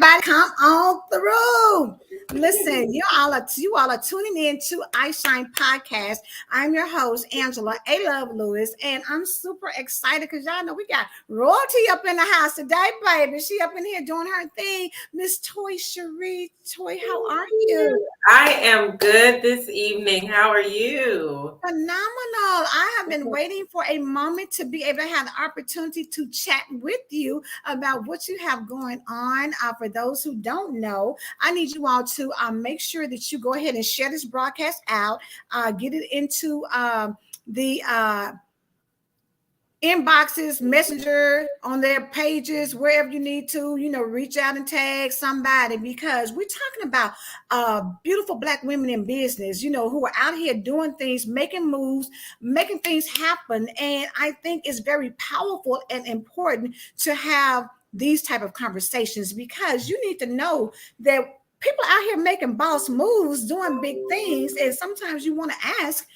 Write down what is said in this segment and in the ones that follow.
Everybody come on through. Listen, you all are tuning in to iShine podcast. I'm your host, Angela A. Love Lewis, and I'm super excited because y'all know we got royalty up in the house today, baby. She up in here doing her thing. Miss Toi Cheri. Toi, how are you? I am good this evening. How are you? Phenomenal. I have been waiting for a moment to be able to have the opportunity to chat with you about what you have going on. For those who don't know, I need you all to make sure that you go ahead and share this broadcast out, get it into the inboxes, messenger, on their pages, wherever you need to, reach out and tag somebody, because we're talking about beautiful Black women in business, who are out here doing things, making moves, making things happen. And I think it's very powerful and important to have these type of conversations, because you need to know that people out here making boss moves, doing big things. And sometimes you want to ask,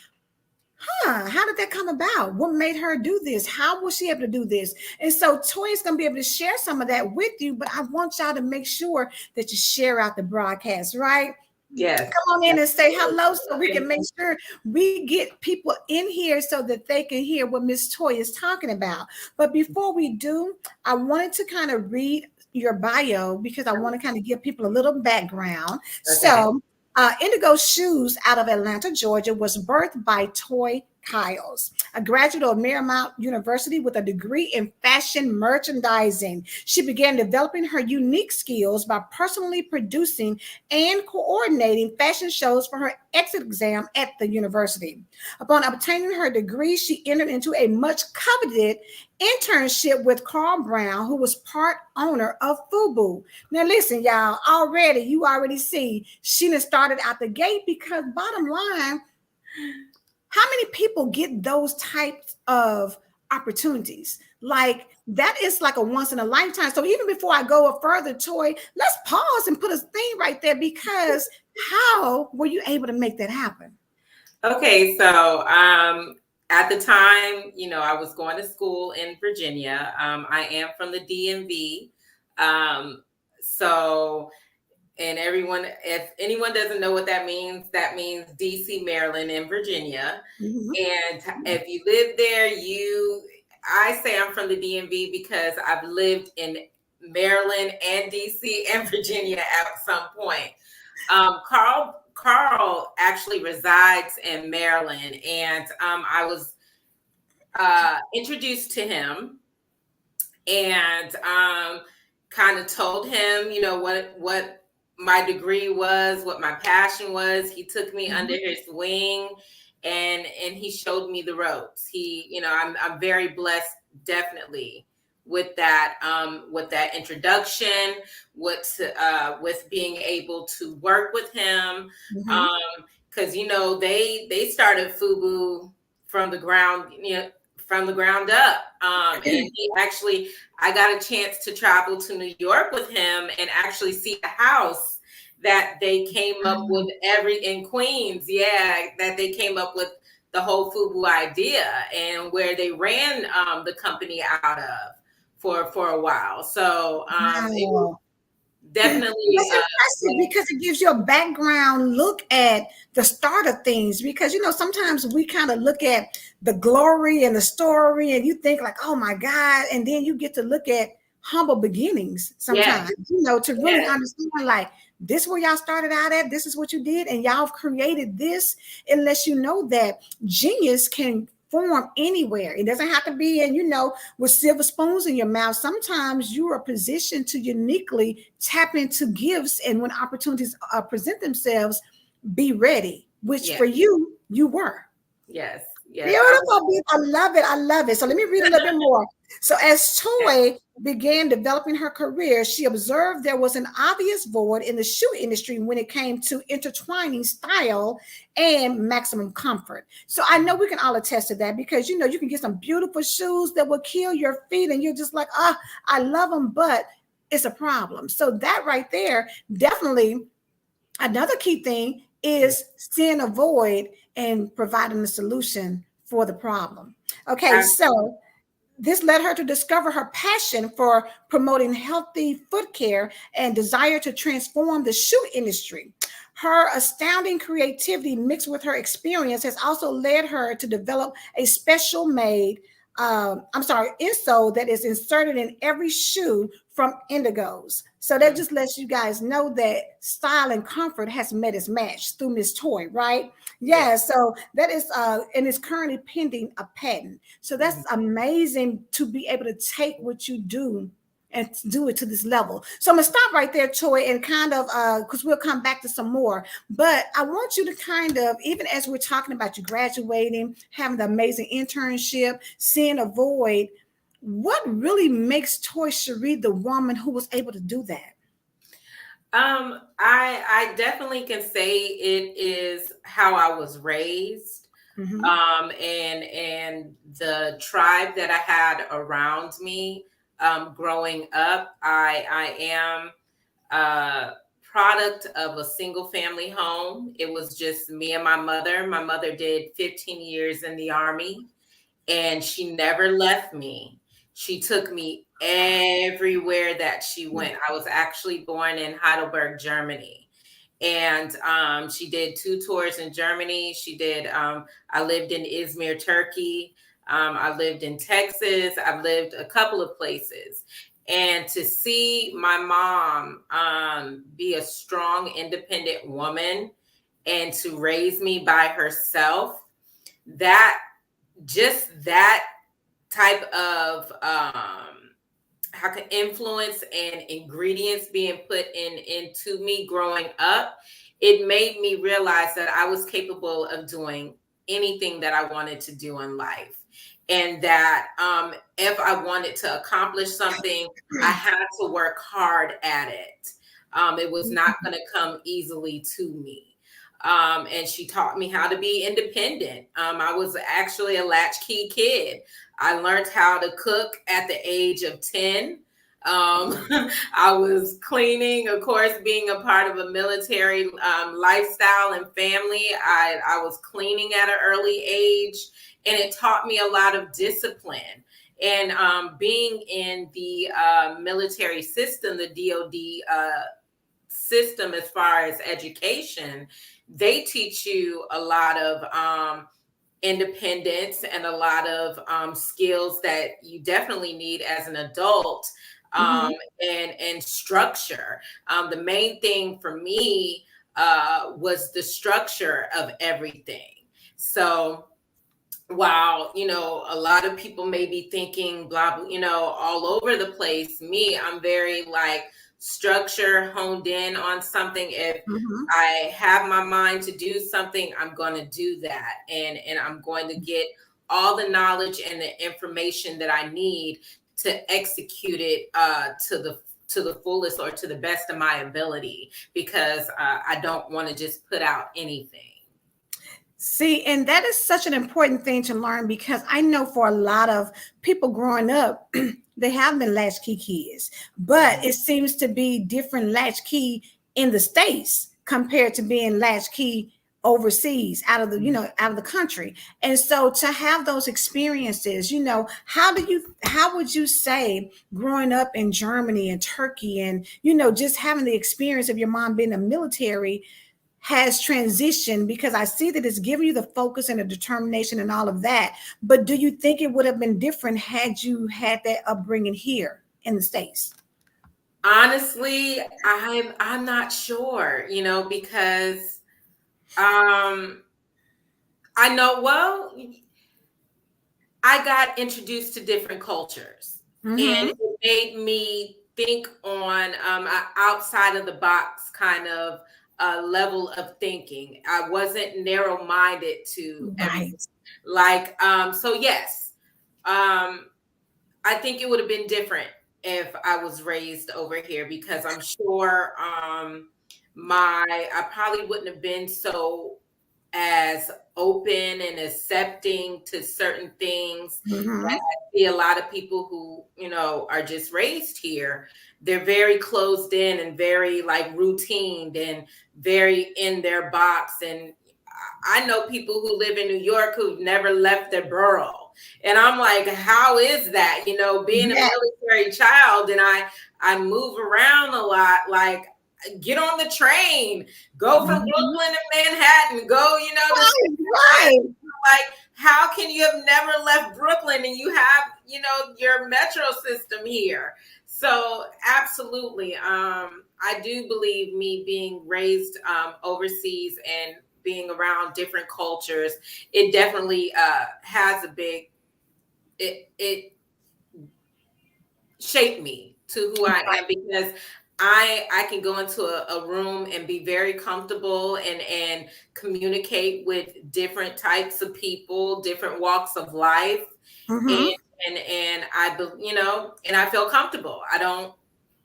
how did that come about? What made her do this? How was she able to do this? And so Toi is going to be able to share some of that with you, but I want y'all to make sure that you share out the broadcast, right? Yes. Come on in and say hello so we can make sure we get people in here so that they can hear what Miss Toi is talking about. But before we do, I wanted to kind of read your bio because I want to kind of give people a little background. Okay. So Indigoz Shoes out of Atlanta, Georgia, was birthed by Toi Cheri, a graduate of Marymount University with a degree in fashion merchandising. She began developing her unique skills by personally producing and coordinating fashion shows for her exit exam at the university. Upon obtaining her degree, she entered into a much coveted internship with Carl Brown, who was part owner of FUBU. Now listen, y'all, you already see she done started out the gate, because bottom line, how many people get those types of opportunities? Like, that is like a once in a lifetime. So even before I go further, Toi, let's pause and put a thing right there, because how were you able to make that happen? Okay, so at the time, I was going to school in Virginia. I am from the DMV. And if anyone doesn't know what that means DC, Maryland, and Virginia. Mm-hmm. And if you live there, I say I'm from the DMV because I've lived in Maryland and DC and Virginia at some point. Carl actually resides in Maryland, and I was introduced to him, and kind of told him, what my degree was, what my passion was. He took me under his wing, and he showed me the ropes. I'm very blessed, definitely, with that introduction, with being able to work with him, because they started FUBU from the ground up. And I got a chance to travel to New York with him and actually see the house that they came up with in Queens. Yeah, that they came up with the whole FUBU idea, and where they ran the company out of for a while. So it was definitely that's impressive, because it gives you a background look at the start of things. Because sometimes we kind of look at the glory and the story, and you think like, oh my God, and then you get to look at humble beginnings sometimes, to really understand, like, this is where y'all started out at, this is what you did, and y'all have created this. Unless you know that genius can form anywhere. It doesn't have to be in, with silver spoons in your mouth. Sometimes you are positioned to uniquely tap into gifts, and when opportunities present themselves, be ready, which for you were. Yes. Beautiful. I love it. So let me read a little bit more. So as Toi began developing her career, she observed there was an obvious void in the shoe industry when it came to intertwining style and maximum comfort. So I know we can all attest to that, because you can get some beautiful shoes that will kill your feet, and you're just like, I love them, but it's a problem. So that right there, definitely another key thing is seeing a void and providing a solution for the problem. Okay, so this led her to discover her passion for promoting healthy foot care and desire to transform the shoe industry. Her astounding creativity mixed with her experience has also led her to develop a special made, insole that is inserted in every shoe from Indigoz. So that just lets you guys know that style and comfort has met its match through Miss Toy, right? Yeah, so that is and is currently pending a patent. So that's amazing to be able to take what you do and do it to this level. So I'm gonna stop right there, Toy, and kind of because we'll come back to some more. But I want you to kind of, even as we're talking about you graduating, having the amazing internship, seeing a void, what really makes Toi Cheri the woman who was able to do that? I definitely can say it is how I was raised, Mm-hmm. and the tribe that I had around me, growing up. I am a product of a single family home. It was just me and my mother. My mother did 15 years in the Army, and she never left me. She took me everywhere that she went. I was actually born in Heidelberg, Germany. And she did 2 tours in Germany. She did, I lived in Izmir, Turkey. I lived in Texas. I've lived a couple of places. And to see my mom be a strong, independent woman and to raise me by herself, that just that type of how can influence and ingredients being put into me growing up, it made me realize that I was capable of doing anything that I wanted to do in life, and that if I wanted to accomplish something, I had to work hard at it. It was not going to come easily to me. And she taught me how to be independent. I was actually a latchkey kid. I learned how to cook at the age of 10. I was cleaning, of course, being a part of a military lifestyle and family. I was cleaning at an early age, and it taught me a lot of discipline. And being in the military system, the DoD system, as far as education, they teach you a lot of independence and a lot of skills that you definitely need as an adult, and structure. The main thing for me was the structure of everything. So while a lot of people may be thinking blah blah, all over the place, me, I'm very like structure, honed in on something. If Mm-hmm. I have my mind to do something, I'm going to do that, and I'm going to get all the knowledge and the information that I need to execute it to the fullest or to the best of my ability, because I don't want to just put out anything. See, and that is such an important thing to learn, because I know for a lot of people growing up, they have been latchkey kids, but it seems to be different latchkey in the States compared to being latchkey overseas, out of the out of the country. And so to have those experiences, how would you say growing up in Germany and Turkey, and just having the experience of your mom being in the military has transitioned, because I see that it's giving you the focus and the determination and all of that. But do you think it would have been different had you had that upbringing here in the States? Honestly, I'm not sure, because I know, well, I got introduced to different cultures, and Mm-hmm. it made me think on a outside of the box kind of level of thinking. I wasn't narrow minded to everything. Right. Like, so yes, I think it would have been different if I was raised over here, because I'm sure I probably wouldn't have been so as open and accepting to certain things. Mm-hmm. I see a lot of people who, are just raised here. They're very closed in and very like routine and very in their box. And I know people who live in New York who've never left their borough. And I'm like, how is that? You know, being a Yeah. military child, and I move around a lot, like, get on the train, go from Mhm. Brooklyn to Manhattan, go, you know, to Right, right. like, how can you have never left Brooklyn and you have, you know, your metro system here? So absolutely. I do believe me being raised overseas and being around different cultures, it definitely has a big, it shaped me to who I am, because I can go into a room and be very comfortable and communicate with different types of people, different walks of life, and Mhm. and you know, and I feel comfortable. I don't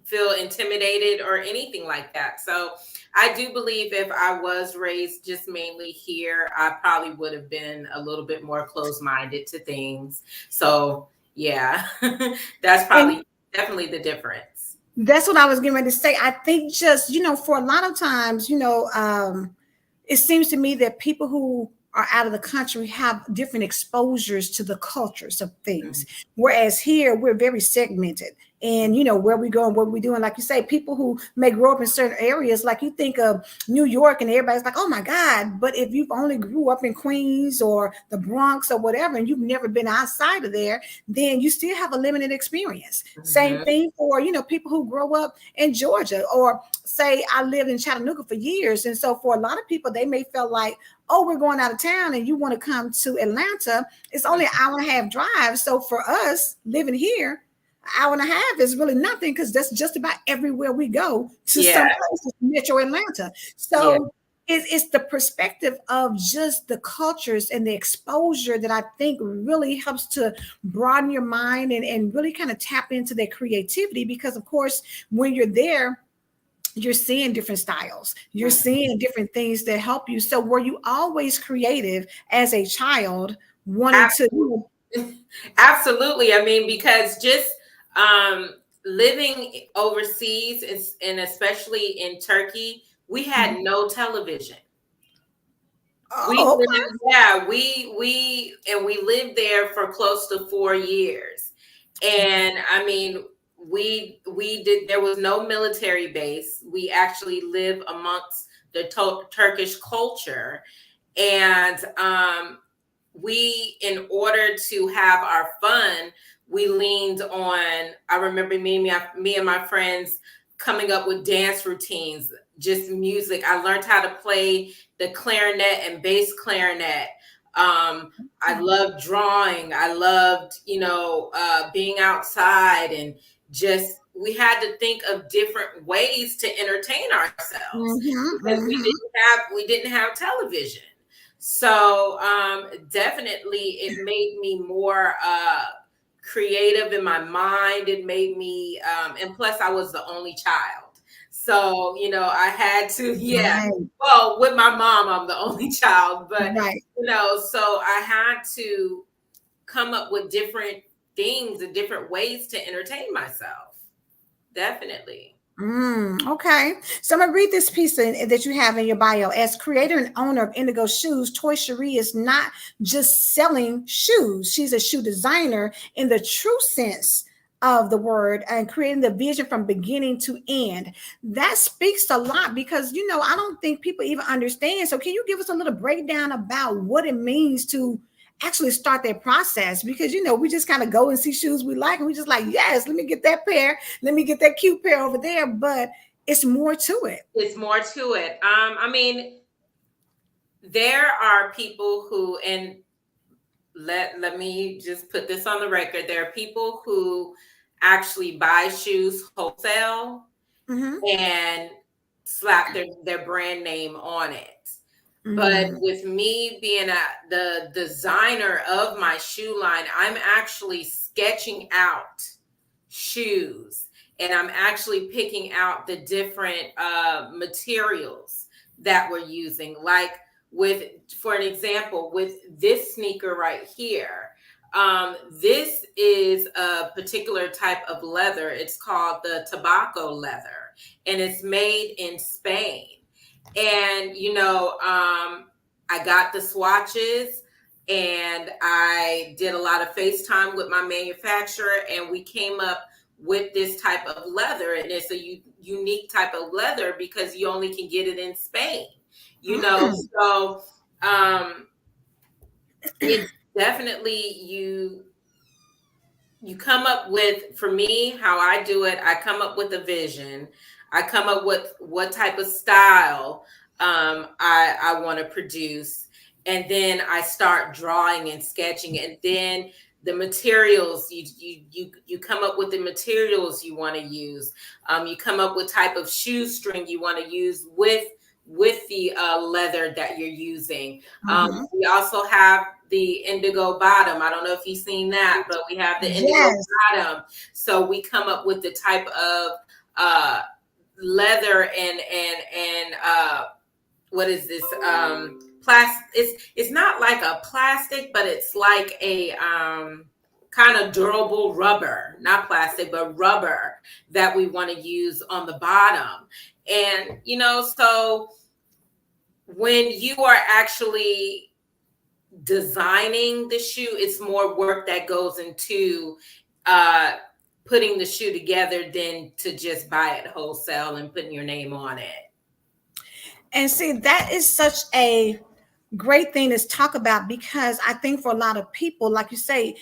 feel intimidated or anything like that. So I do believe if I was raised just mainly here, I probably would have been a little bit more closed-minded to things. So yeah, that's And probably definitely the difference. that's what I was getting ready to say. I think just, for a lot of times, it seems to me that people who are out of the country have different exposures to the cultures of things. Mhm. Whereas here, we're very segmented. And where we go and what we do, and like you say, people who may grow up in certain areas, like you think of New York, and everybody's like, "Oh my God!" But if you've only grew up in Queens or the Bronx or whatever, and you've never been outside of there, then you still have a limited experience. Same Mhm. thing for people who grow up in Georgia, or say I lived in Chattanooga for years, and so for a lot of people, they may feel like, oh, we're going out of town and you want to come to Atlanta. It's only an hour and a half drive. So for us living here, an hour and a half is really nothing, because that's just about everywhere we go to Yeah, some places, Metro Atlanta. yeah, So it's the perspective of just the cultures and the exposure that I think really helps to broaden your mind, and really kind of tap into their creativity, because of course, when you're there, you're seeing different styles, you're Mhm. seeing different things that help you. So were you always creative as a child, wanting to Absolutely. I mean, because just um, living overseas and especially in Turkey, we had no television. We oh, okay. lived, yeah, we lived there for close to 4 years. And I mean, we did, there was no military base. We actually live amongst the Turkish culture. And we, in order to have our fun, we leaned on, I remember me and my friends coming up with dance routines, just music. I learned how to play the clarinet and bass clarinet. I loved drawing. I loved, being outside, and just, we had to think of different ways to entertain ourselves, Mm-hmm, because mm-hmm. we didn't have television. So definitely it made me more creative in my mind. It made me, and plus I was the only child. So, I had to, yeah. Right, Well, with my mom, I'm the only child, but, right. so I had to come up with different things and different ways to entertain myself. Definitely. Okay. So I'm gonna read this piece that you have in your bio. As creator and owner of Indigoz Shoes, Toi Cheri is not just selling shoes. She's a shoe designer in the true sense of the word, and creating the vision from beginning to end. That speaks a lot, because I don't think people even understand. So can you give us a little breakdown about what it means to actually start that process? Because we just kind of go and see shoes we like, and we just like, yes, let me get that pair, let me get that cute pair over there. But it's more to it. It's more to it. I mean, there are people who, and let me just put this on the record. There are people who actually buy shoes wholesale Mm-hmm. and slap their brand name on it. But Mm-hmm. with me being the designer of my shoe line, I'm actually sketching out shoes, and I'm actually picking out the different materials that we're using. Like, for an example, with this sneaker right here, this is a particular type of leather. It's called the tobacco leather, and it's made in Spain. And I got the swatches, and I did a lot of FaceTime with my manufacturer, and we came up with this type of leather, and it's a unique type of leather because you only can get it in Spain, you know. Mm. So it's definitely you come up with, for me, how I do it, I come up with a vision. I come up with what type of style I want to produce. And then I start drawing and sketching. And then the materials, you come up with the materials you want to use. You come up with type of shoestring you want to use with the leather that you're using. Mhm. We also have the indigo bottom. I don't know if you've seen that, but we have the indigo Yes. bottom. So we come up with the type of leather and what is this? Plastic. It's not like a plastic, but it's like a kind of durable rubber, not plastic, but rubber that we want to use on the bottom. And so when you are actually designing the shoe, it's more work that goes into putting the shoe together than to just buy it wholesale and putting your name on it. And see, that is such a great thing to talk about, because I think for a lot of people, like you say,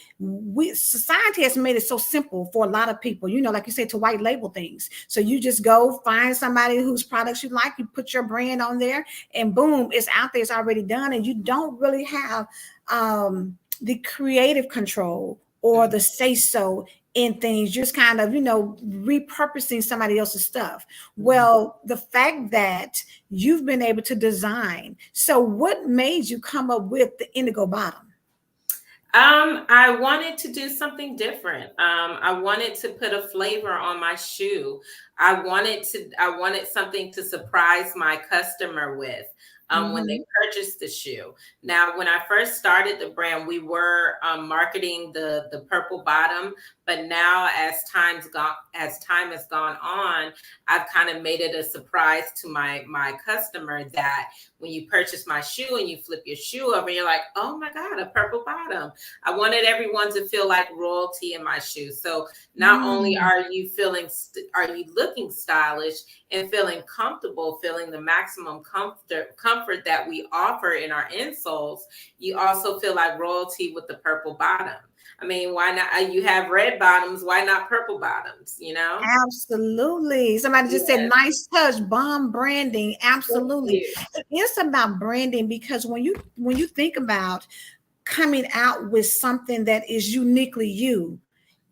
society has made it so simple for a lot of people, like you say, to white label things. So you just go find somebody whose products you like, you put your brand on there, and boom, it's out there, it's already done. And you don't really have the creative control or the say so in things, just kind of, repurposing somebody else's stuff. Well, the fact that you've been able to design. So what made you come up with the indigo bottom? I wanted to do something different. I wanted to put a flavor on my shoe. I wanted something to surprise my customer with. When they purchased the shoe. Now, when I first started the brand, we were marketing the purple bottom, but now as time has gone on, I've kind of made it a surprise to my customer that when you purchase my shoe and you flip your shoe over, you're like, oh my God, a purple bottom. I wanted everyone to feel like royalty in my shoe. So not only are you looking stylish and feeling comfortable, feeling the maximum comfort that we offer in our insoles, you also feel like royalty with the purple bottom. I mean, why not? You have red bottoms, why not purple bottoms, Absolutely. Somebody just said, Yes. nice touch, bomb branding. Thank Absolutely. you. It's about branding, because when you think about coming out with something that is uniquely you,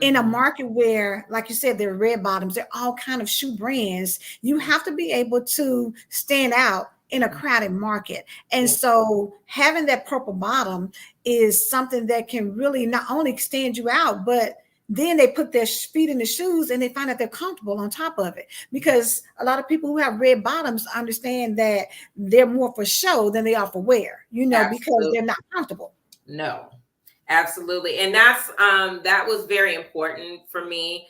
in a market where, like you said, there are red bottoms, there are all kind of shoe brands, you have to be able to stand out in a crowded market. And so having that purple bottom is something that can really not only stand you out, but then they put their feet in the shoes and they find that they're comfortable on top of it. Because a lot of people who have red bottoms understand that they're more for show than they are for wear, because Absolutely. they're not comfortable. No, absolutely. And that was very important for me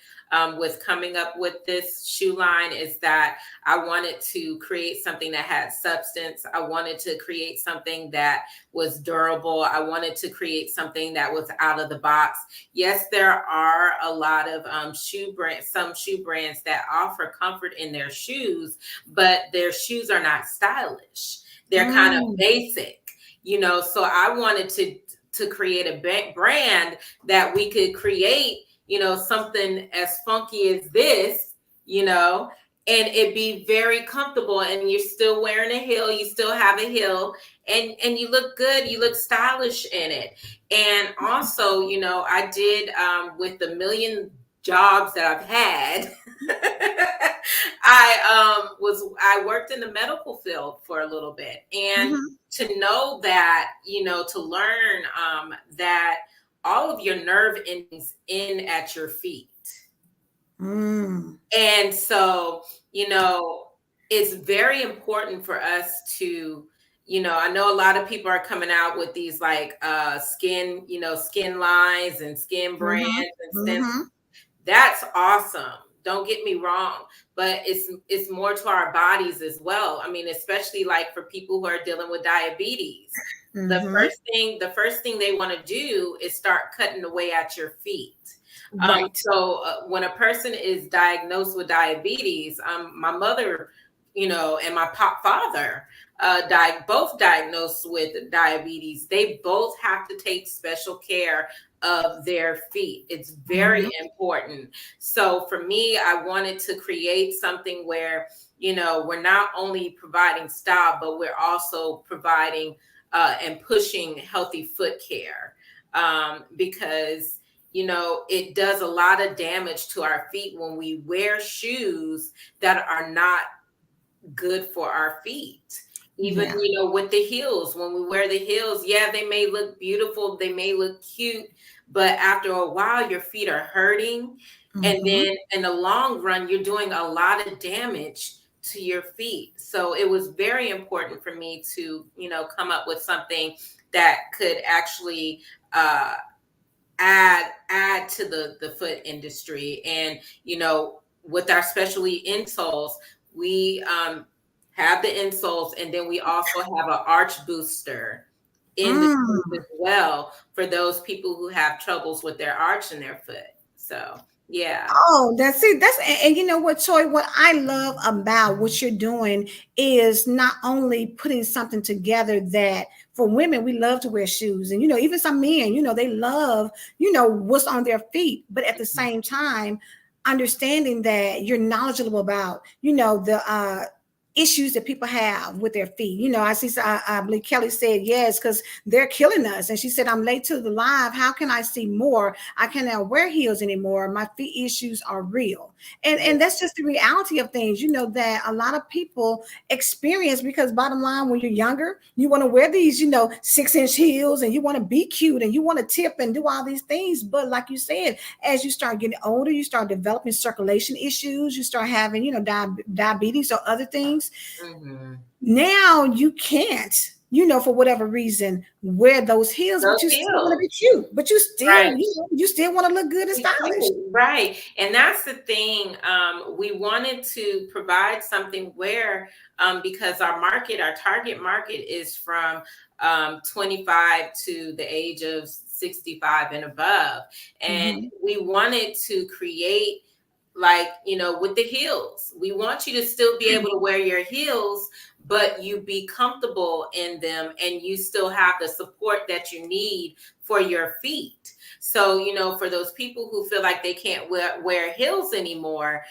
with coming up with this shoe line, is that I wanted to create something that had substance. I wanted to create something that was durable. I wanted to create something that was out of the box. Yes, there are a lot of some shoe brands that offer comfort in their shoes, but their shoes are not stylish. They're kind of basic. So I wanted to create a brand that we could create, something as funky as this, and it be very comfortable, and you're still wearing a heel, you still have a heel, and you look good, you look stylish in it. And also, I did with the million jobs that I've had. I worked in the medical field for a little bit, and to know that, to learn that all of your nerve endings in at your feet. And so, it's very important for us to, I know a lot of people are coming out with these like skin lines and skin brands and stencils. That's awesome. don't get me wrong, but it's more to our bodies as well. I mean, especially like for people who are dealing with diabetes. Mm-hmm. The first thing they want to do is start cutting away at your feet. Right. When a person is diagnosed with diabetes, my mother, and my father, both diagnosed with diabetes. They both have to take special care of their feet. It's very Mhm. important. So for me, I wanted to create something where, we're not only providing style, but we're also providing and pushing healthy foot care, because it does a lot of damage to our feet when we wear shoes that are not good for our feet. Even, Yeah. with the heels, when we wear the heels, yeah, they may look beautiful, they may look cute, but after a while, your feet are hurting. And Mm-hmm. then in the long run, you're doing a lot of damage to your feet. So it was very important for me to, come up with something that could actually add to the foot industry. And with our specialty insoles, we have the insoles, and then we also have an arch booster in the shoes Mm. as well for those people who have troubles with their arch in their foot. So yeah. Oh, that's it. And you know what, Toy? What I love about what you're doing is not only putting something together that for women, we love to wear shoes. And even some men, they love, what's on their feet, but at the same time, understanding that you're knowledgeable about, the issues that people have with their feet. I believe Kelly said yes, because they're killing us. And she said, I'm late to the live. How can I see more? I cannot wear heels anymore. My feet issues are real. And that's just the reality of things, that a lot of people experience, because bottom line, when you're younger, you want to wear these, 6-inch heels, and you want to be cute, and you want to tip and do all these things. But like you said, as you start getting older, you start developing circulation issues, you start having, diabetes or other things. Mm-hmm. Now you can't, for whatever reason, wear those heels, but Those you still want to be heels. cute, but you still, Right. you still want to look good and stylish. Right. And that's the thing. We wanted to provide something where, because our target market is from 25 to the age of 65 and above. And Mm-hmm. we wanted to create, like, with the heels. We want you to still be able to wear your heels, but you be comfortable in them, and you still have the support that you need for your feet. So, for those people who feel like they can't wear heels anymore,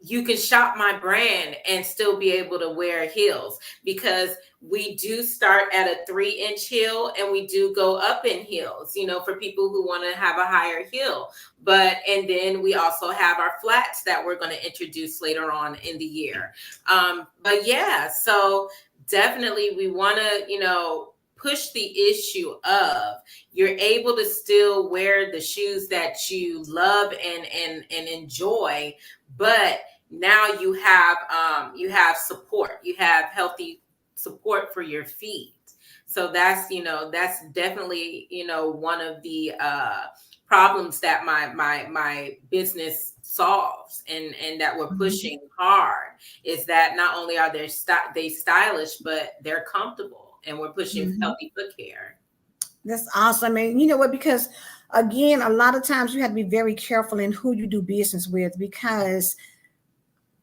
you can shop my brand and still be able to wear heels, because we do start at a 3-inch heel, and we do go up in heels, for people who want to have a higher heel. And then we also have our flats that we're going to introduce later on in the year. But yeah, so definitely we want to, push the issue of you're able to still wear the shoes that you love and enjoy, but now you have support, you have healthy support for your feet. So that's definitely one of the problems that my business solves, and that we're pushing hard, is that not only are they stylish, but they're comfortable, and we're pushing Mm-hmm. healthy foot care. That's awesome. And you know what? Because again, a lot of times you have to be very careful in who you do business with, because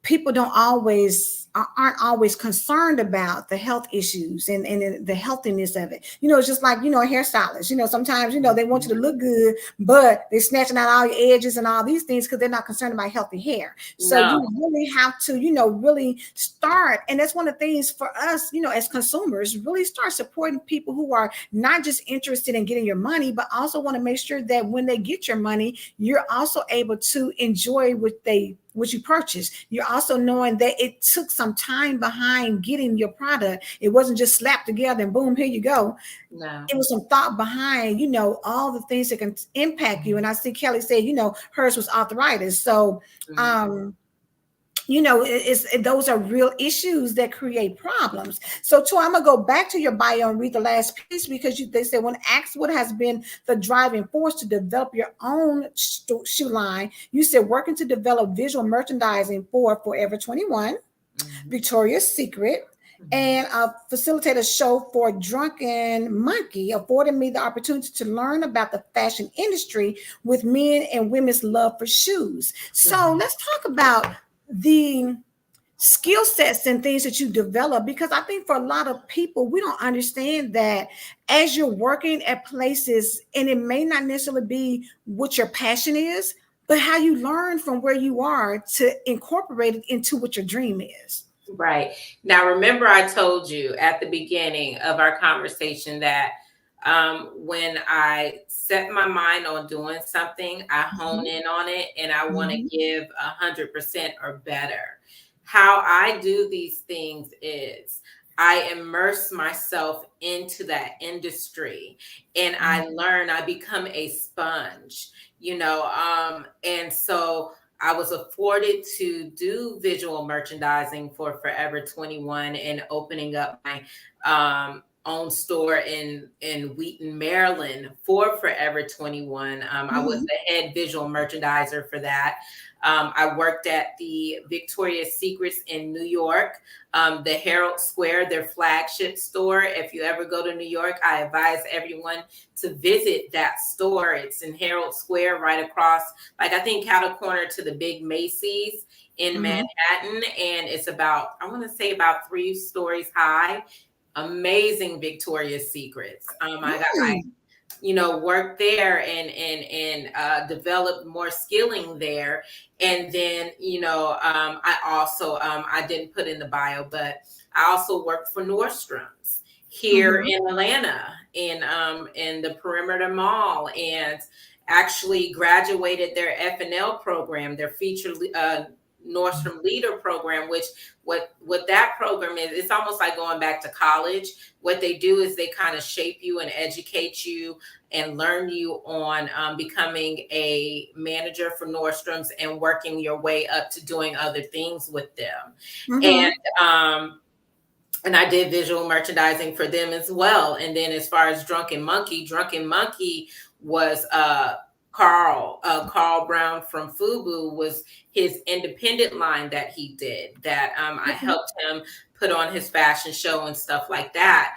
people aren't always concerned about the health issues and the healthiness of it. It's just like, a hairstylist, sometimes, they want you to look good, but they're snatching out all your edges and all these things because they're not concerned about healthy hair. So No. you really have to, really start. And that's one of the things for us, as consumers, really start supporting people who are not just interested in getting your money, but also want to make sure that when they get your money, you're also able to enjoy what you purchased. You're also knowing that it took some time behind getting your product. It wasn't just slapped together and boom, here you go. No. It was some thought behind, all the things that can impact you. And I see Kelly say, hers was arthritis. So, Mhm. those are real issues that create problems. So, too, I'm gonna go back to your bio and read the last piece, because they said, when asked what has been the driving force to develop your own shoe line, you said working to develop visual merchandising for Forever 21, Victoria's Secret, and facilitate a show for Drunken Monkey, affording me the opportunity to learn about the fashion industry with men and women's love for shoes. So let's talk about the skill sets and things that you develop, because I think for a lot of people, we don't understand that as you're working at places, and it may not necessarily be what your passion is, but how you learn from where you are to incorporate it into what your dream is. Right. Now, remember, I told you at the beginning of our conversation that when I set my mind on doing something, I hone in on it, and I want to give 100% or better. How I do these things is I immerse myself into that industry, and I learn, I become a sponge, and so I was afforded to do visual merchandising for Forever 21 and opening up my own store in Wheaton, Maryland for Forever 21. I was the head visual merchandiser for that. I worked at the Victoria's Secrets in New York, the Herald Square, their flagship store. If you ever go to New York, I advise everyone to visit that store. It's in Herald Square, right across, like, I think, cattle corner to the big Macy's in Manhattan. And it's about, I want to say, about 3 stories high. Amazing Victoria's Secrets. I worked there and developed more skilling there. And then, I also, I didn't put in the bio, but I also worked for Nordstrom's here in Atlanta, in the Perimeter Mall, and actually graduated their F&L program, their feature Nordstrom Leader program, which what that program is, it's almost like going back to college. What they do is they kind of shape you and educate you and learn you on becoming a manager for Nordstrom's and working your way up to doing other things with them. And I did visual merchandising for them as well. And then as far as Drunken Monkey was Carl Brown from FUBU, was his independent line that he did, that I helped him put on his fashion show and stuff like that.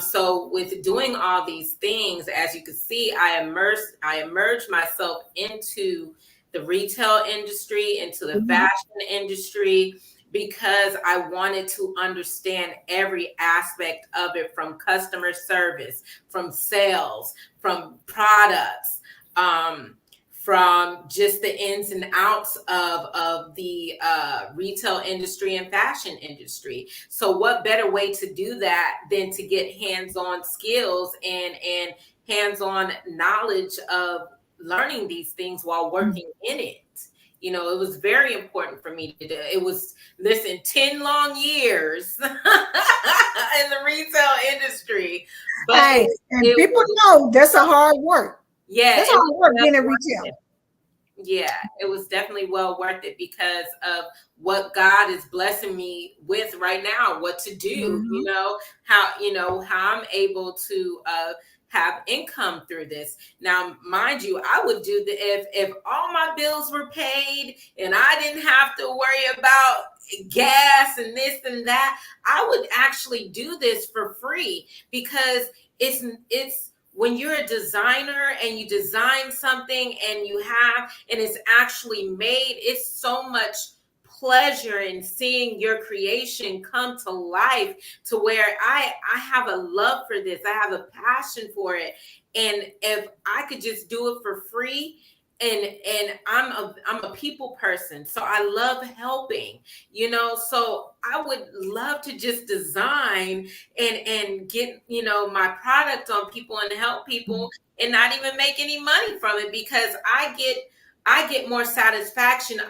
So with doing all these things, as you can see, I immersed myself into the retail industry, into the fashion industry, because I wanted to understand every aspect of it, from customer service, from sales, from products, from just the ins and outs of the retail industry and fashion industry. So what better way to do that than to get hands-on skills and hands-on knowledge of learning these things while working in it. It was very important for me to do. It was, 10 long years in the retail industry. But people know that's a hard work. Yeah. That's hard work being in retail. Yeah, it was definitely well worth it because of what God is blessing me with right now, what to do, how I'm able to have income through this. Now, mind you, I would do if all my bills were paid and I didn't have to worry about gas and this and that, I would actually do this for free, because it's when you're a designer and you design something and it's actually made, it's so much pleasure in seeing your creation come to life, to where I have a love for this. I have a passion for it. And if I could just do it for free, and I'm a people person, so I love helping, so I would love to just design and get, my product on people and help people and not even make any money from it, because I get I get more satisfaction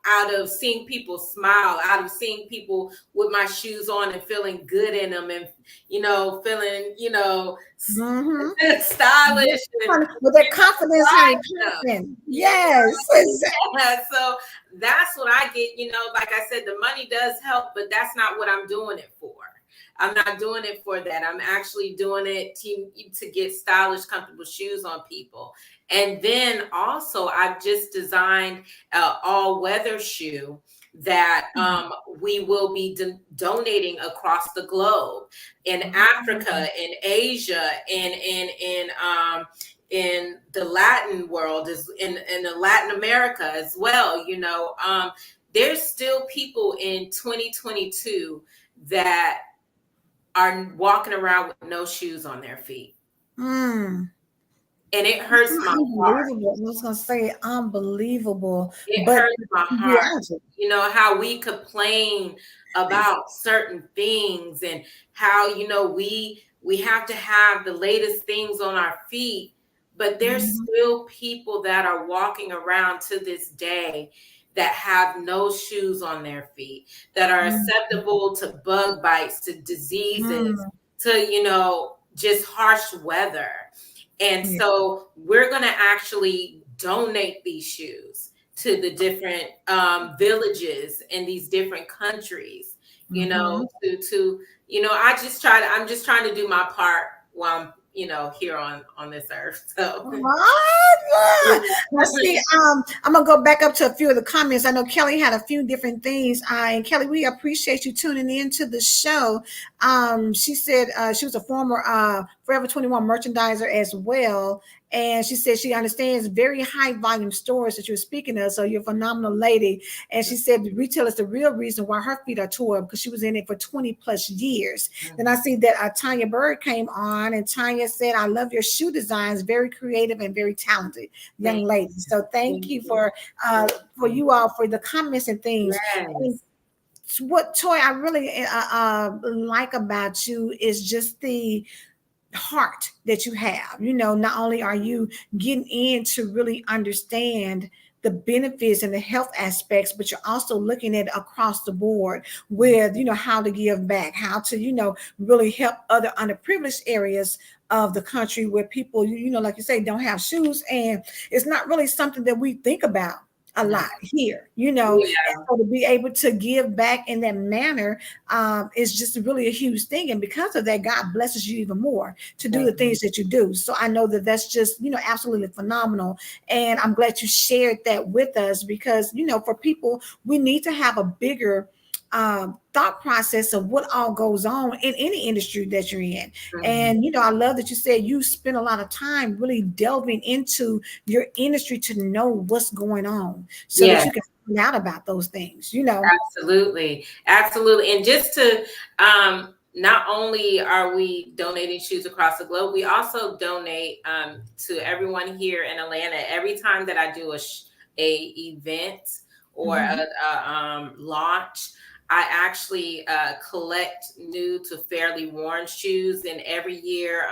out of seeing people smile, out of seeing people with my shoes on and feeling good in them, and feeling Mm-hmm. stylish and With their confidence, honey, them. popping. Yes, exactly. Yeah, so that's what I get. Like I said, the money does help, but that's not what I'm doing it for. I'm not doing it for that. I'm actually doing it to get stylish, comfortable shoes on people. And then also, I've just designed an all-weather shoe that we will be donating across the globe, in Africa, in Asia, in the Latin world, is in Latin America as well. There's still people in 2022 that are walking around with no shoes on their feet. Mm. And it hurts my heart. Unbelievable. I was gonna say unbelievable, It but hurts my heart. How we complain about certain things, and how we have to have the latest things on our feet, but there's still people that are walking around to this day that have no shoes on their feet, that are susceptible to bug bites, to diseases, to just harsh weather. And so we're going to actually donate these shoes to the different villages in these different countries, I'm just trying to do my part while I'm, here on this earth. So let's see. I'm gonna go back up to a few of the comments. I know Kelly had a few different things. And Kelly, we appreciate you tuning in to the show. She said she was a former Forever 21 merchandiser as well. And she said she understands very high volume stores that you're speaking of. So you're a phenomenal lady. And she said retail is the real reason why her feet are tore, because she was in it for 20 plus years. Then I see that Tanya Bird came on, and Tanya said, I love your shoe designs, very creative and very talented young lady. So thank you for you all for the comments and things. And what Toy I really like about you is just the heart that you have. Not only are you getting in to really understand the benefits and the health aspects, but you're also looking at it across the board with how to give back, how to really help other underprivileged areas of the country where people like you say don't have shoes, and it's not really something that we think about a lot here, and so to be able to give back in that manner is just really a huge thing. And because of that, God blesses you even more to do the things that you do. So I know that that's just absolutely phenomenal, and I'm glad you shared that with us, because for people, we need to have a bigger thought process of what all goes on in any industry that you're in. And I love that you said you spend a lot of time really delving into your industry to know what's going on, so that you can find out about those things. Absolutely. And just to not only are we donating shoes across the globe, we also donate to everyone here in Atlanta. Every time that I do a event or a launch, I actually collect new to fairly worn shoes. And every year,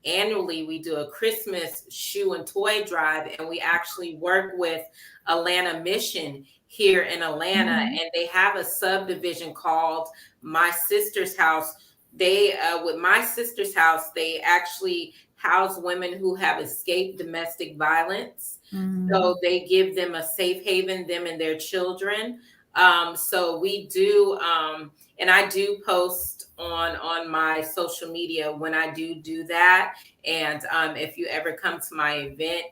annually, we do a Christmas shoe and toy drive. And we actually work with Atlanta Mission here in Atlanta. And they have a subdivision called My Sister's House. With My Sister's House, they actually house women who have escaped domestic violence. So they give them a safe haven, them and their children. So we do, and I do post on my social media when I do that. And if you ever come to my event,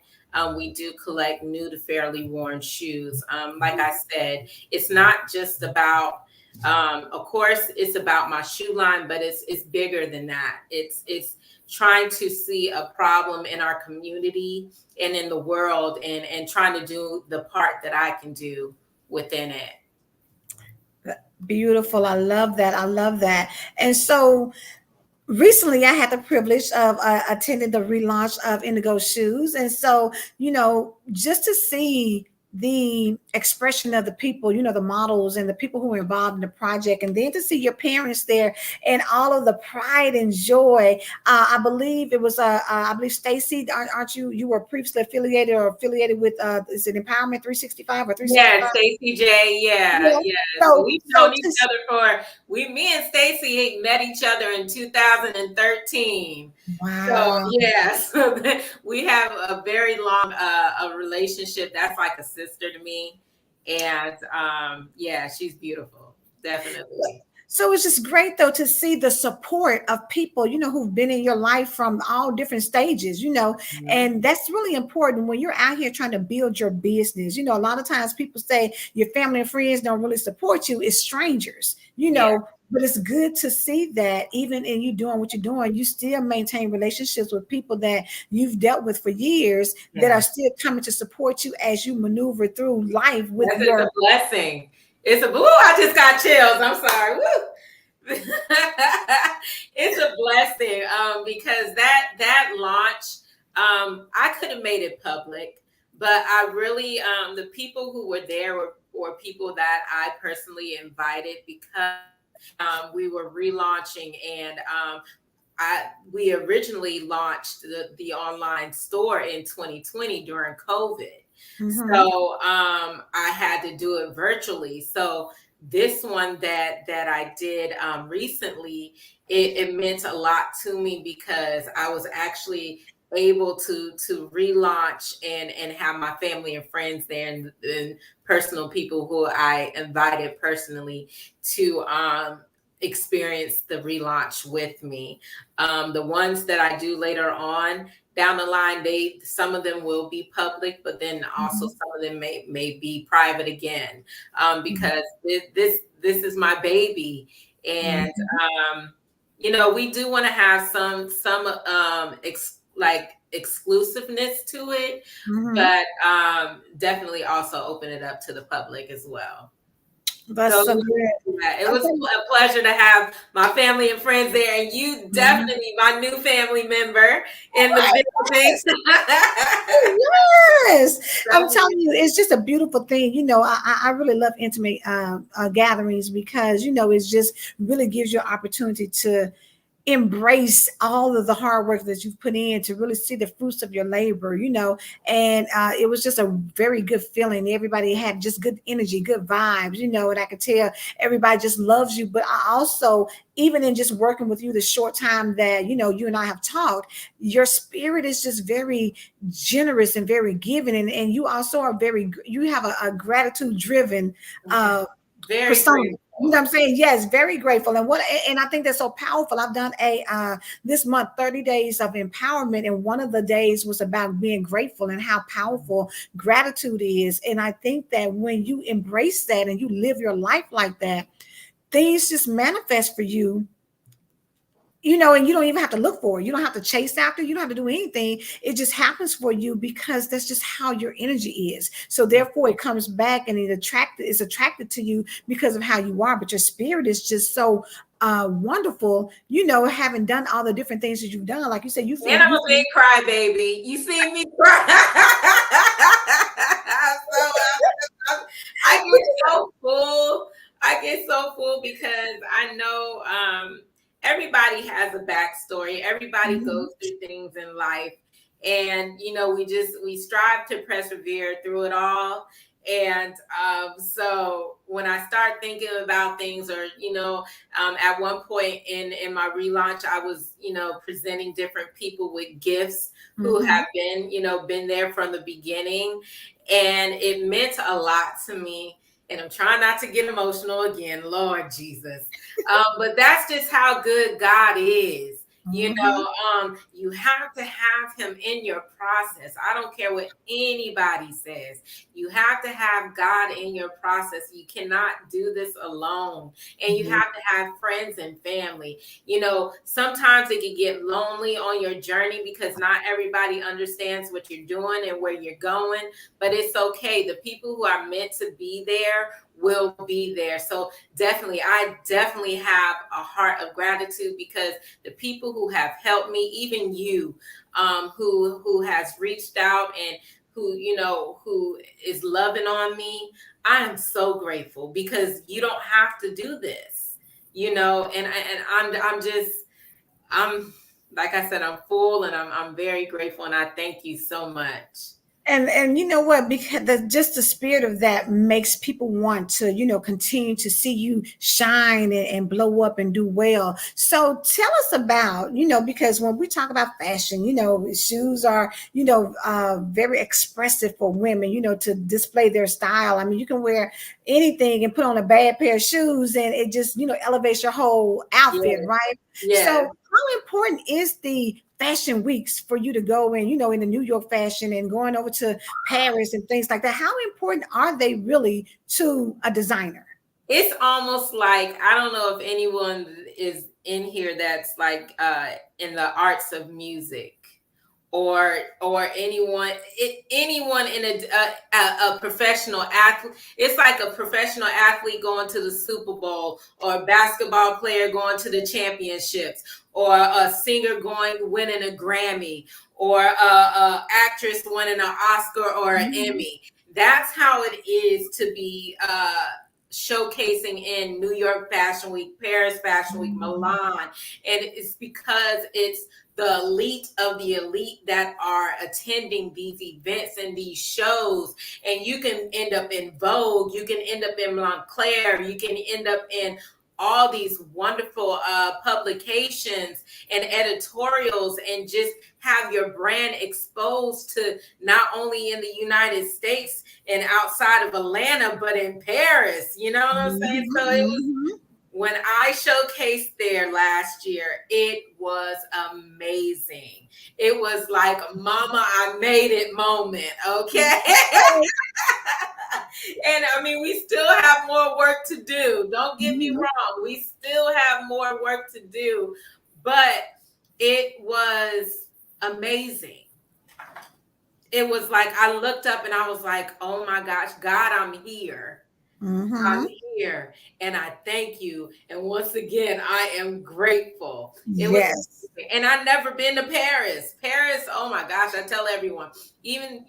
we do collect new to fairly worn shoes. Like I said, it's not just about, of course, it's about my shoe line, but it's bigger than that. It's trying to see a problem in our community and in the world, and trying to do the part that I can do within it. Beautiful. I love that. And so recently I had the privilege of attending the relaunch of Indigoz Shoes. And so, just to see the expression of the people, you know, the models and the people who were involved in the project, and then to see your parents there and all of the pride and joy. I believe it was, I believe Stacy, aren't you? You were previously affiliated with, is it Empowerment 365 or Yeah, 365? Stacey J. Yeah, Yeah. yeah. So So, we've so known each just other me and Stacey met each other in 2013. So wow. yeah, so we have a very long a relationship. That's like a sister to me, and yeah, she's beautiful, definitely. So it's just great though to see the support of people, you know, who've been in your life from all different stages, you know, Mhm. and that's really important when you're out here trying to build your business. You know, a lot of times people say your family and friends don't really support you, it's strangers, you Yeah, know, but it's good to see that even in you doing what you're doing, you still maintain relationships with people that you've dealt with for years that are yeah. still coming to support you as you maneuver through life with Yes, it's a your blessing. It's a woo, I just got chills. I'm sorry. Woo. It's a blessing because that launch I could have made it public, but I really the people who were there were people that I personally invited because we were relaunching and we originally launched the online store in 2020 during COVID. Mhm, So I had to do it virtually. So this one that I did recently, it meant a lot to me because I was actually able to relaunch and have my family and friends there and personal people who I invited personally to experience the relaunch with me. The ones that I do later on down the line, some of them will be public, but then also mhm, some of them may be private again, mhm, because this is my baby, and mhm, we do want to have some like exclusiveness to it, mhm. but definitely also open it up to the public as well. That's So so good. yeah, it was Okay. a pleasure to have my family and friends there, and you Mhm. definitely my new family member in the Right, building. yes. Yes, I'm Definitely. telling you, it's just a beautiful thing. You know, I really love intimate gatherings because you know it just really gives you an opportunity to embrace all of the hard work that you've put in to really see the fruits of your labor, you know. And it was just a very good feeling. Everybody had just good energy, good vibes, you know, and I could tell everybody just loves you. But I also, even in just working with you the short time that, you know, you and I have talked, your spirit is just very generous and very giving. And you also are very, you have a gratitude driven Yeah, very persona. You know what grateful. I'm saying? Yes, very grateful. And I think that's so powerful. I've done a this month 30 days of empowerment, and one of the days was about being grateful and how powerful gratitude is. And I think that when you embrace that and you live your life like that, things just manifest for you, you know, and you don't even have to look for it. You don't have to chase after. You don't have to do anything. It just happens for you because that's just how your energy is. So therefore, it comes back and is attracted to you because of how you are. But your spirit is just so wonderful. You know, having done all the different things that you've done, like you said, And I'm a big crybaby. You see me cry. I get so full. I get so full because I know everybody has a backstory. Everybody Mhm, goes through things in life. And we strive to persevere through it all. And so when I start thinking about things, or at one point in my relaunch, I was presenting different people with gifts who mhm, have been there from the beginning, and it meant a lot to me. And I'm trying not to get emotional again, Lord Jesus. But that's just how good God is. mhm, You have to have him in your process. I don't care what anybody says. You have to have God in your process. You cannot do this alone. And you mhm, have to have friends and family. Sometimes it can get lonely on your journey because not everybody understands what you're doing and where you're going, but it's okay. The people who are meant to be there will be there. So I definitely have a heart of gratitude because the people who have helped me, even you, who has reached out and who is loving on me. I am so grateful because you don't have to do this, I'm like I said, I'm full, and I'm very grateful, and I thank you so much. And you know what, because just the spirit of that makes people want to, continue to see you shine and blow up and do well. So tell us about, because when we talk about fashion, shoes are, very expressive for women, to display their style. I mean, you can wear anything and put on a bad pair of shoes and it just, elevates your whole outfit, Yes, right? So yes. how important is the fashion weeks for you to go in, in the New York fashion and going over to Paris and things like that? How important are they really to a designer? It's almost like, I don't know if anyone is in here that's like in the arts of music, or anyone in a professional athlete. It's like a professional athlete going to the Super Bowl, or a basketball player going to the championships, or a singer winning a Grammy, or a actress winning an Oscar or an Emmy. That's how it is to be showcasing in New York Fashion Week, Paris Fashion Week, Milan. And it's because it's the elite of the elite that are attending these events and these shows. And you can end up in Vogue, you can end up in Montclair, you can end up in all these wonderful publications and editorials, and just have your brand exposed to not only in the United States and outside of Atlanta, but in Paris. You know what I'm saying? So it was, when I showcased there last year, it was amazing. It was like, mama, I made it moment. Okay. And I mean, we still have more work to do. Don't get me wrong. We still have more work to do, but it was amazing. It was like, I looked up and I was like, oh my gosh, God, I'm here. I'm here, and I thank you. And once again, I am grateful. It was, and I've never been to Paris. Paris, oh my gosh, I tell everyone, even,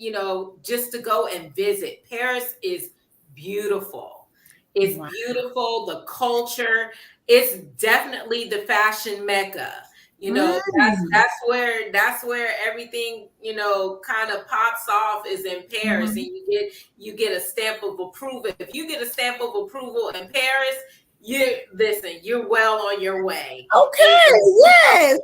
just to go and visit. Paris is beautiful. It's beautiful. The culture, it's definitely the fashion mecca. That's where everything, kind of pops off, is in Paris. And you get a stamp of approval. If you get a stamp of approval in Paris, you're well on your way. Okay, yes.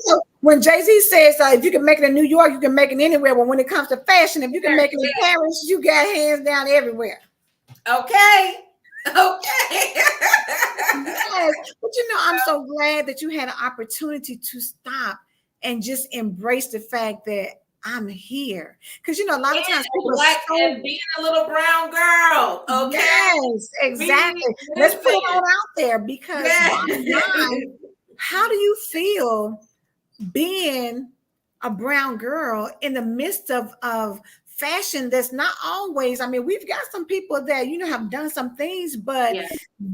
So when Jay-Z says if you can make it in New York, you can make it anywhere. But when it comes to fashion, if you can make it in Paris, you got hands down everywhere. Okay. Yes. But I'm so glad that you had an opportunity to stop and just embrace the fact that I'm here. Because a lot of times people black and being a little brown girl. Okay. Yes, exactly. Let's put it all out there, because bottom line, how do you feel being a brown girl in the midst of fashion that's not always, I mean, we've got some people that, have done some things, but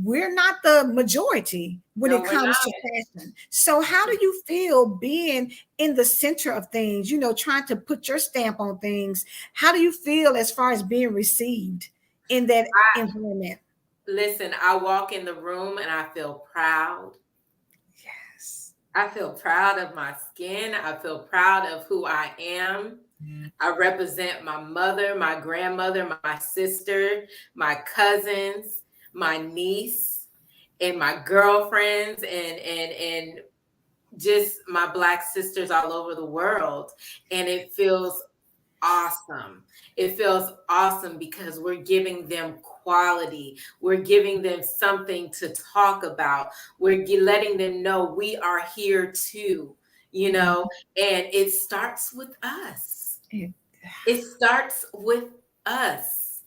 we're not the majority when it comes to fashion. So how do you feel being in the center of things, trying to put your stamp on things? How do you feel as far as being received in that environment? Listen, I walk in the room and I feel proud. I feel proud of my skin. I feel proud of who I am. I represent my mother, my grandmother, my sister, my cousins, my niece, and my girlfriends, and just my Black sisters all over the world. And it feels awesome. It feels awesome because we're giving them quality. We're giving them something to talk about. We're letting them know we are here too, and it starts with us. It starts with us.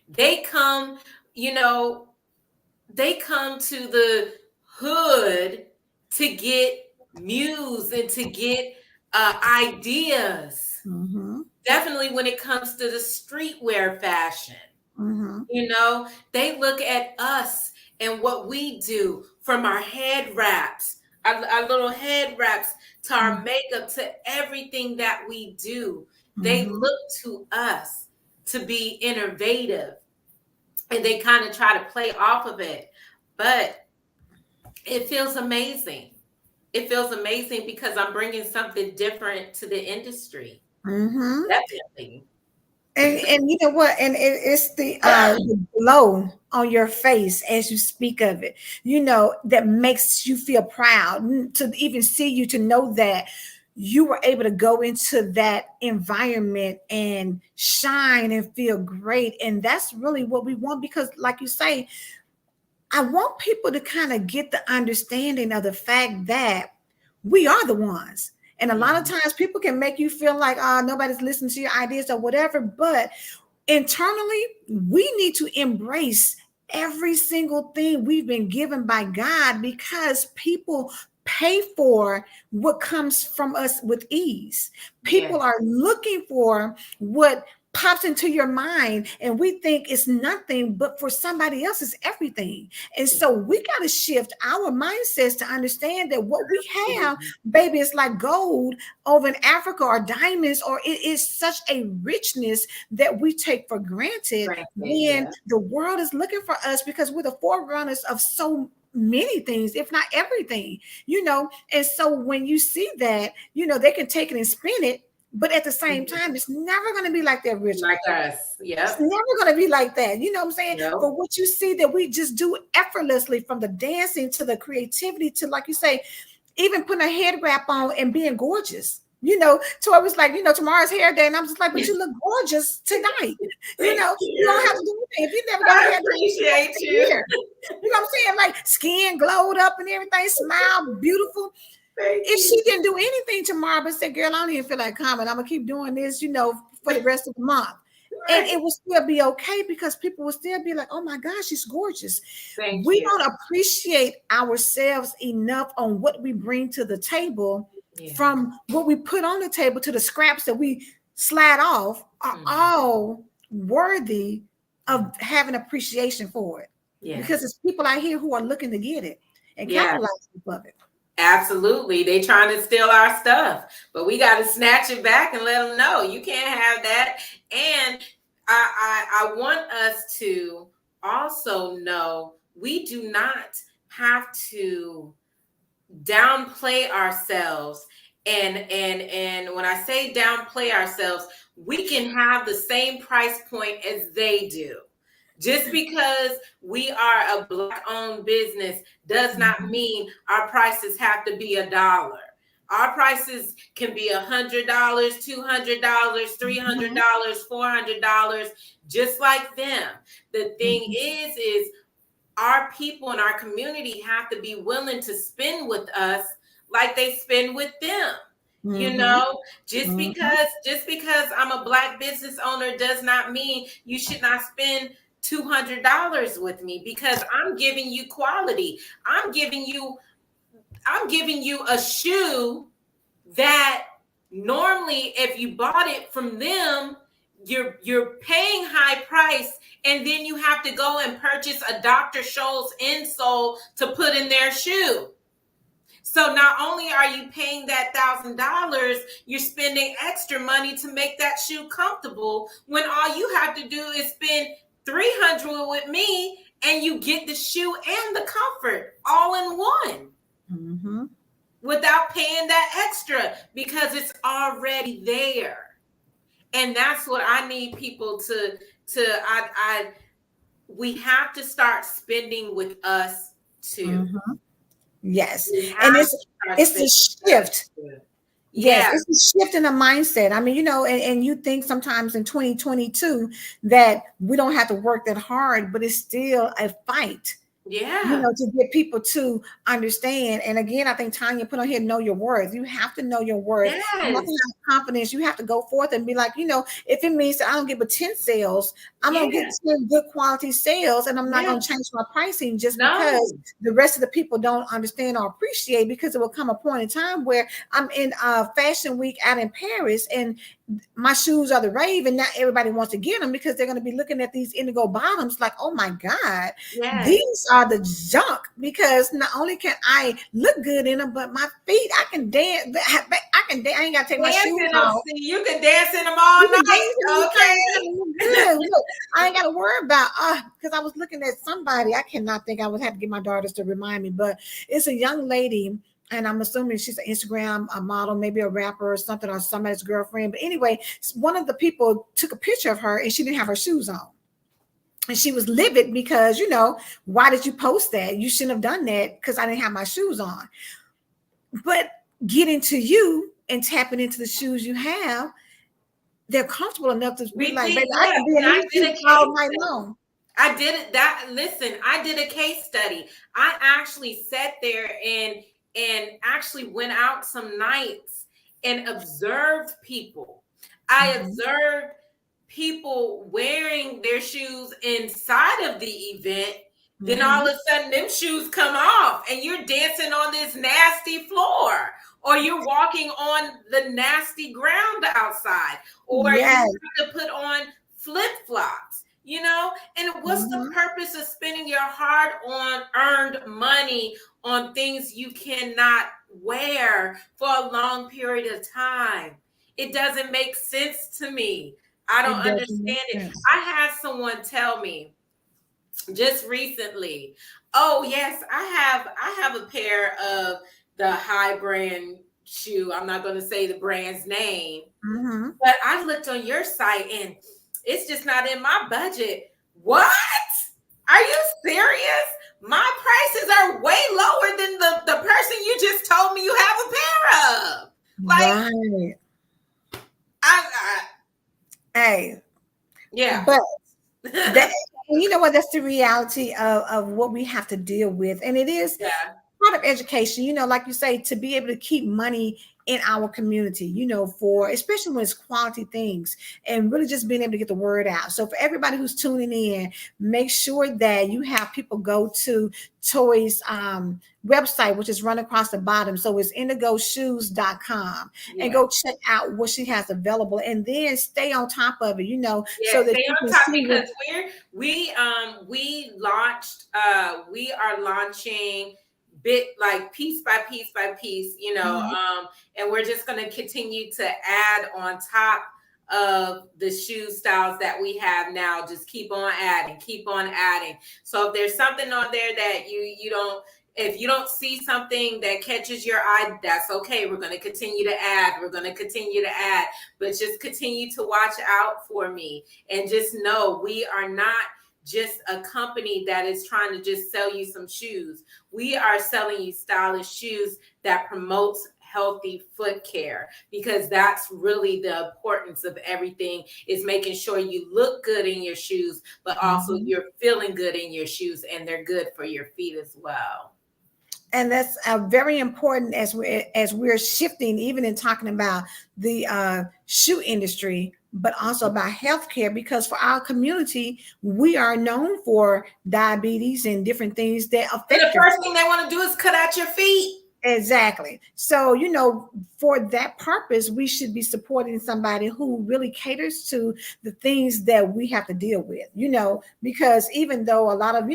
They come, they come to the hood to get muse and to get ideas. Definitely when it comes to the streetwear fashion. They look at us and what we do, from our head wraps, our little head wraps, to our makeup, to everything that we do. They Mm-hmm. look to us to be innovative, and they kind of try to play off of it. But it feels amazing. It feels amazing because I'm bringing something different to the industry. Mm-hmm. Definitely. And you know what? And it's the glow on your face as you speak of it, you know, that makes you feel proud to even see you, to know that you were able to go into that environment and shine and feel great. And that's really what we want, because like you say, I want people to kind of get the understanding of the fact that we are the ones. And a lot of times people can make you feel like, oh, nobody's listening to your ideas or whatever. But internally, we need to embrace every single thing we've been given by God, because people pay for what comes from us with ease. People Yes. are looking for what pops into your mind, and we think it's nothing, but for somebody else it's everything. And so we got to shift our mindsets to understand that what we have, baby, is like gold over in Africa, or diamonds, or it is such a richness that we take for granted, when Yeah. the world is looking for us, because we're the forerunners of so many things, if not everything, you know. And so when you see that, you know, they can take it and spin it, but at the same time, it's never going to be like the original. Like us. It's Yep. never going to be like that. You know what I'm saying? Nope. But what you see that we just do effortlessly, from the dancing to the creativity to, like you say, even putting a head wrap on and being gorgeous. You know, so I was like, you know, tomorrow's hair day, and I'm just like, but you look gorgeous tonight. You know, you don't have to do anything. If you never got I hair, appreciate you. you know what I'm saying? Like, skin glowed up and everything, smile beautiful. If she didn't do anything tomorrow but said, girl, I don't even feel like coming, I'm gonna keep doing this, you know, for the rest of the month. And it will still be okay, because people will still be like, oh my gosh, she's gorgeous. We don't appreciate ourselves enough on what we bring to the table. From what we put on the table to the scraps that we slide off, are all worthy of having appreciation for it. Because it's people out here who are looking to get it and capitalize of it. Absolutely. They trying to steal our stuff, but we got to snatch it back and let them know you can't have that. And I want us to also know we do not have to downplay ourselves. And when I say downplay ourselves, we can have the same price point as they do. Just because we are a Black-owned business does not mean our prices have to be $1. Our prices can be $100, $200, $300, $400, just like them. The thing is our people in our community have to be willing to spend with us like they spend with them. You know, just because I'm a Black business owner does not mean you should not spend $200 with me, because I'm giving you quality. I'm giving you a shoe that normally, if you bought it from them, you're paying high price, and then you have to go and purchase a Dr. Scholl's insole to put in their shoe. So not only are you paying that $1,000, you're spending extra money to make that shoe comfortable, when all you have to do is spend $300 with me, and you get the shoe and the comfort all in one, without paying that extra, because it's already there. And that's what I need people to we have to start spending with us too. Yes. And it's a shift. Yes, it's a shift in the mindset. I mean, you know, and you think sometimes in 2022 that we don't have to work that hard, but it's still a fight. You know, to get people to understand. And again, I think Tanya put on here, know your worth. You have to know your worth. You have to have confidence. You have to go forth and be like, you know, if it means that I don't get but 10 sales, I'm going to get 10 good quality sales, and I'm not going to change my pricing just because the rest of the people don't understand or appreciate, because it will come a point in time where I'm in Fashion Week out in Paris, and my shoes are the rave, and not everybody wants to get them because they're going to be looking at these indigo bottoms like, oh my God, Yes. these are the junk. Because not only can I look good in them, but my feet, I can dance. I can dance. I ain't got to take my Dance shoes in them. off. See, you can dance in them all You can night. dance in them Okay. good. Look, I ain't got to worry about because I was looking at somebody. I cannot think. I would have to get my daughters to remind me, but it's a young lady, and I'm assuming she's an Instagram a model, maybe a rapper or something, or somebody's girlfriend. But anyway, one of the people took a picture of her, and she didn't have her shoes on. And she was livid because, why did you post that? You shouldn't have done that because I didn't have my shoes on. But getting to you and tapping into the shoes you have, they're comfortable enough to be like, baby, I can be in these shoes all night long. I did it. I did a case study. I actually sat there and actually went out some nights and observed people. I observed people wearing their shoes inside of the event. Then all of a sudden them shoes come off and you're dancing on this nasty floor, or you're walking on the nasty ground outside, or you have to put on flip-flops, and what's the purpose of spending your hard-earned money on things you cannot wear for a long period of time? It doesn't make sense to me. I don't understand it. I had someone tell me just recently, oh yes, I have a pair of the high brand shoe. I'm not going to say the brand's name, but I looked on your site and it's just not in my budget. What? Are you serious? My prices are way lower than the person you just told me you have a pair of. Like, hey, yeah, but that, you know what? That's the reality of what we have to deal with, and it is part of education. Like you say, to be able to keep money in our community, for especially when it's quality things, and really just being able to get the word out. So for everybody who's tuning in, make sure that you have people go to Toi's website, which is run across the bottom. So it's indigozshoes.com, and go check out what she has available, and then stay on top of it, so that stay you on can top, see because we are launching piece by piece by piece, and we're just going to continue to add on top of the shoe styles that we have now. Just keep on adding. So if there's something on there that if you don't see something that catches your eye, that's okay. We're going to continue to add. But just continue to watch out for me, and just know we are not just a company that is trying to just sell you some shoes. We are selling you stylish shoes that promotes healthy foot care, because that's really the importance of everything, is making sure you look good in your shoes, but also you're feeling good in your shoes, and they're good for your feet as well. And that's very important as we're shifting, even in talking about the shoe industry, but also about healthcare, because for our community, we are known for diabetes and different things that affect. And the first thing they want to do is cut out your feet. Exactly. So, for that purpose, we should be supporting somebody who really caters to the things that we have to deal with, because even though a lot of,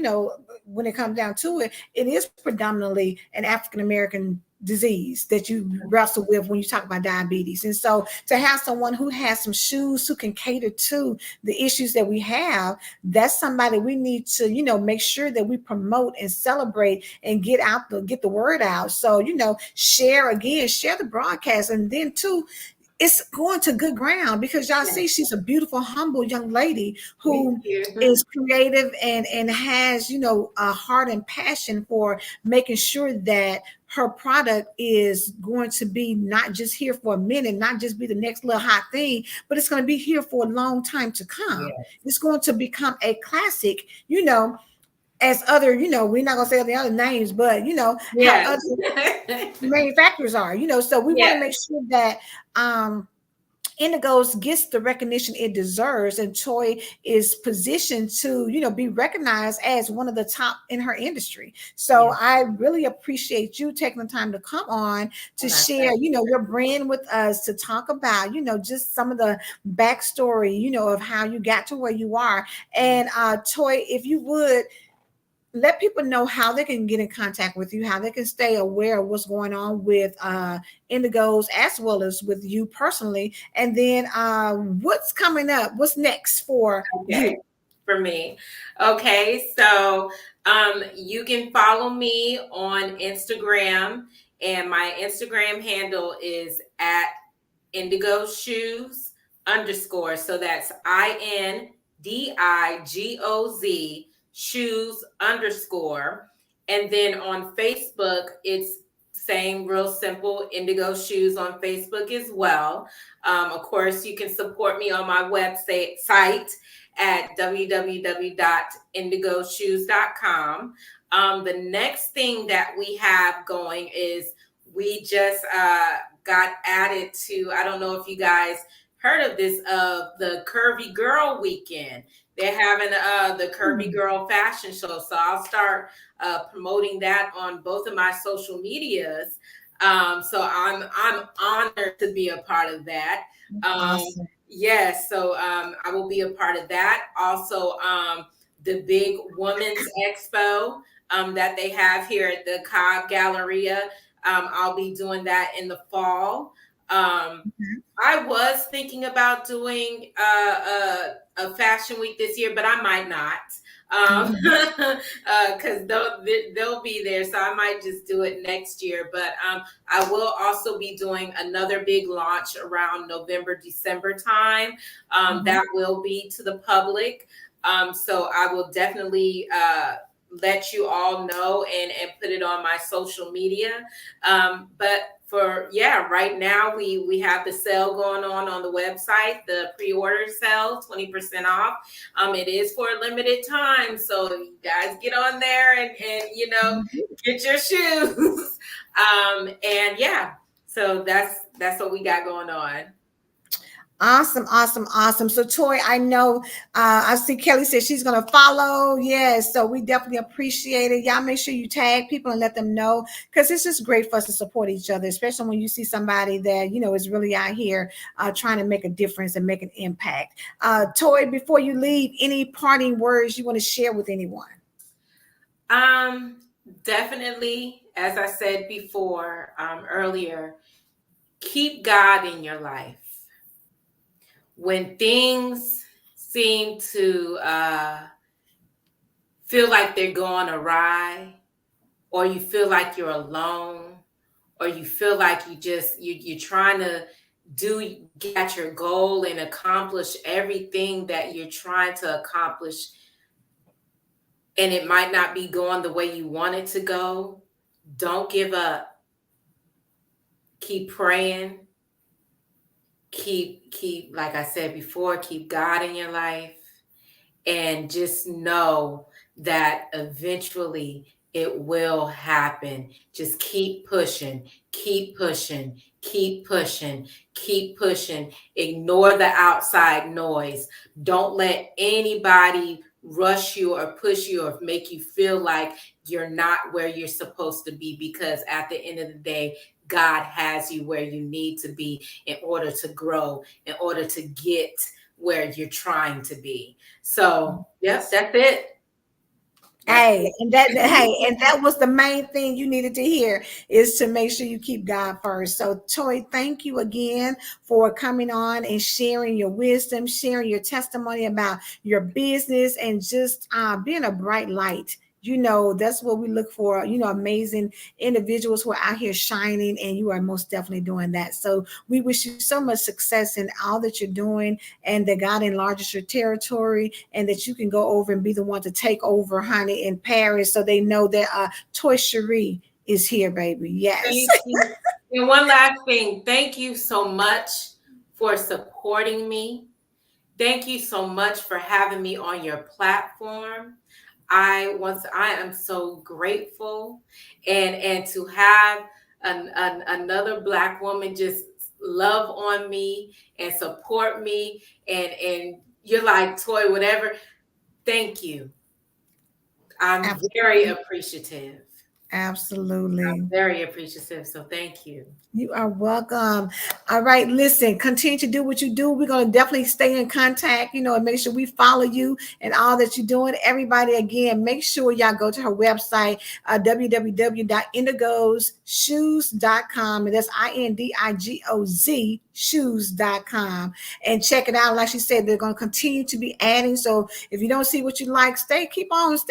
when it comes down to it, it is predominantly an African-American disease that you wrestle with when you talk about diabetes. And so to have someone who has some shoes who can cater to the issues that we have, that's somebody we need to, make sure that we promote and celebrate and get the word out. So, share the broadcast, and then too, it's going to good ground, because y'all see she's a beautiful, humble young lady who is creative and has, a heart and passion for making sure that her product is going to be not just here for a minute, not just be the next little hot thing, but it's going to be here for a long time to come. Yes. It's going to become a classic, as other, we're not going to say the other names, but, how other manufacturers are, so we want to make sure that Indigo's gets the recognition it deserves, and Toy is positioned to, be recognized as one of the top in her industry. So Yeah. I really appreciate you taking the time to come on to And I share, thank your brand with us, to talk about, just some of the backstory, of how you got to where you are. you. And Toy, if you would let people know how they can get in contact with you, how they can stay aware of what's going on with Indigos as well as with you personally, and then what's coming up, what's next for Okay, you. for me. Okay, so you can follow me on Instagram, and my Instagram handle is at Indigoz Shoes underscore. So that's INDIGOZ shoes underscore. And then on Facebook, it's same real simple Indigo Shoes on Facebook as well. Of course, you can support me on my website site at www.indigoshoes.com. The next thing that we have going is we just got added to, I don't know if you guys heard of this, the Curvy Girl Weekend. They're having the Curvy Girl Fashion Show. So I'll start promoting that on both of my social medias. So I'm honored to be a part of that. Awesome. Yes, so I will be a part of that. Also, the big Women's Expo that they have here at the Cobb Galleria. I'll be doing that in the fall. I was thinking about doing a fashion week this year, but I might not, Mhm. because they'll be there. So I might just do it next year. But I will also be doing another big launch around November, December time. Mhm. That will be to the public. So I will definitely let you all know and put it on my social media. But for right now we have the sale going on the website, the pre-order sale, 20% off. It is for a limited time, so you guys get on there and get your shoes. And yeah, so that's what we got going on. Awesome, awesome, awesome. So, Toy, I know I see Kelly said she's going to follow. Yes. So, we definitely appreciate it. Y'all make sure you tag people and let them know, because it's just great for us to support each other, especially when you see somebody that, is really out here trying to make a difference and make an impact. Toy, before you leave, any parting words you want to share with anyone? Um, Definitely, as I said before, earlier, keep God in your life. When things seem to feel like they're going awry, or you feel like you're alone, or you feel like you're trying to get at your goal and accomplish everything that you're trying to accomplish, and it might not be going the way you want it to go, don't give up. Keep praying. Keep like I said before, keep God in your life, and just know that eventually it will happen. Just keep pushing, keep pushing, keep pushing, keep pushing. Ignore the outside noise. Don't let anybody rush you or push you or make you feel like you're not where you're supposed to be, because at the end of the day, God has you where you need to be in order to grow, in order to get where you're trying to be. So, yep, that's it. That's Hey, it. and that was the main thing you needed to hear, is to make sure you keep God first. So, Toy, thank you again for coming on and sharing your wisdom, sharing your testimony about your business, and just being a bright light. That's what we look for, amazing individuals who are out here shining, and you are most definitely doing that. So we wish you so much success in all that you're doing, and that God enlarges your territory, and that you can go over and be the one to take over, honey, in Paris, so they know that Toi Cheri is here, baby. Yes. Thank you. And one last thing, thank you so much for supporting me. Thank you so much for having me on your platform. I am so grateful, and to have another Black woman just love on me and support me, and you're like, Toy, whatever. Thank you. I'm very appreciative. Absolutely. I'm very appreciative. So thank you. You are welcome. All right, listen, continue to do what you do. We're going to definitely stay in contact, and make sure we follow you and all that you're doing. Everybody, again, make sure y'all go to her website, www.indigozshoes.com. And that's INDIGOZ shoes.com, and check it out. Like she said, they're going to continue to be adding. So if you don't see what you like, stay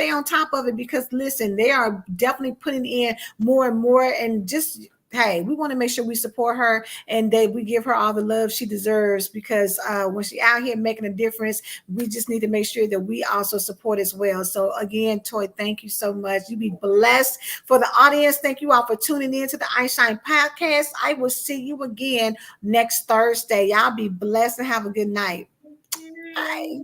on top of it, because listen, they are definitely putting in more and more, and just, hey, we want to make sure we support her and that we give her all the love she deserves, because when she out here making a difference, we just need to make sure that we also support as well. So again, Toy, thank you so much. You be blessed. For the audience, thank you all for tuning in to the iShine podcast. I will see you again next Thursday. Y'all be blessed and have a good night. Bye.